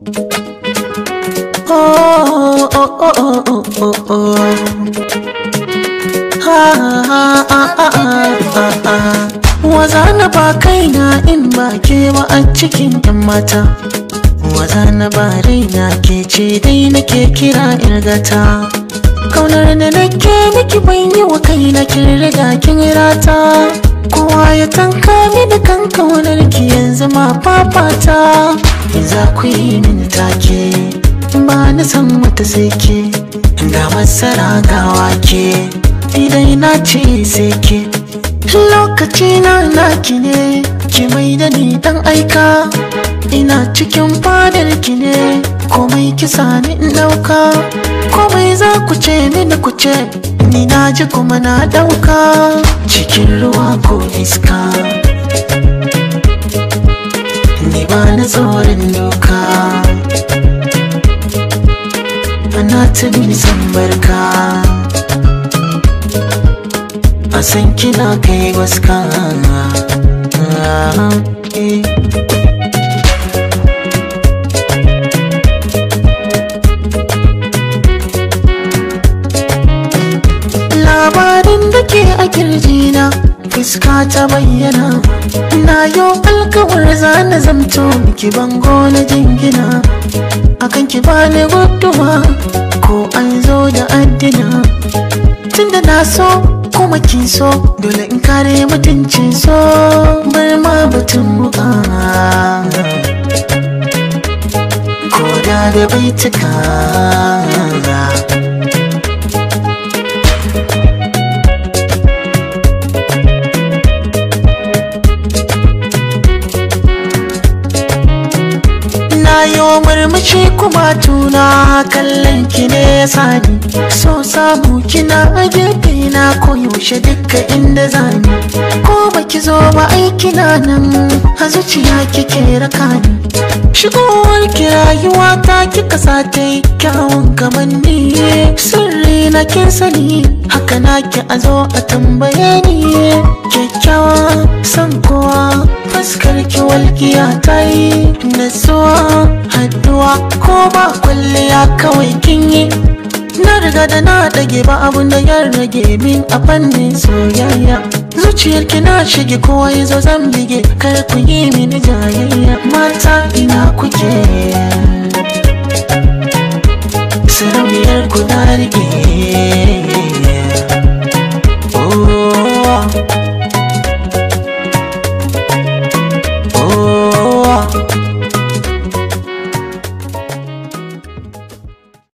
Oh, oh, oh, oh, oh, oh, oh. Waza na ba kaina in ba ke ba a cikin 'yan mata. Waza na ba raina ke ce dai nake kira irgata. Kaunar da nake miki ban yi wa kaina kin riga kin rata. Kowa ya tanka mini kan kaunar ki yanzu ma fafata. Za ku yi mini take ba na san wata sai ke, ga masara ga wake idan na ce sai ke. Lokaci na naki ne, ki mai da ni dan aika. Ina cikin fadar ki ne, komai kisa ni in dauka. Komai za ku ce mini ku ce, ni na ji kuma na dauka. Cikin ruwa ko iska, ni ba na tsoron doka. Ana ta nisan barka, a san kina kai waska. Labarin da ke a kirjina fuska ta bayyana. Na yo alkawar zana zamto miki bango na jingina. Akan ki bani guduma ko an zo da addina. Tunda na so kuma kin so, dole in kare mutuncin so. Bar ma batun muka ko da baituka. Yo murmushi kuma tuna kallon ki ne ya sani. So samu kina a gefe na koyaushe duka inda zani. Ko baki zo ba aiki na nan, a zuciya kike raka ni. Shigowar ki rayuwa ta kika sa ta yi kyawun kamanni. Sirri na kin sani, haka na ki a zo a tambaye ni. Kyakkyawa san kowa, fuskar ki walƙiya ta yi natsuwa. Haduwa ko ba kwalliya kawai kin yi. Na riga da na dage ba abun da ya rage min a fannin soyayya. Zuciyar ki na shige kowa ya zo zan bige, kar ku yi mini jayayya. Mata ina kuke, sarauniyar ku na rike.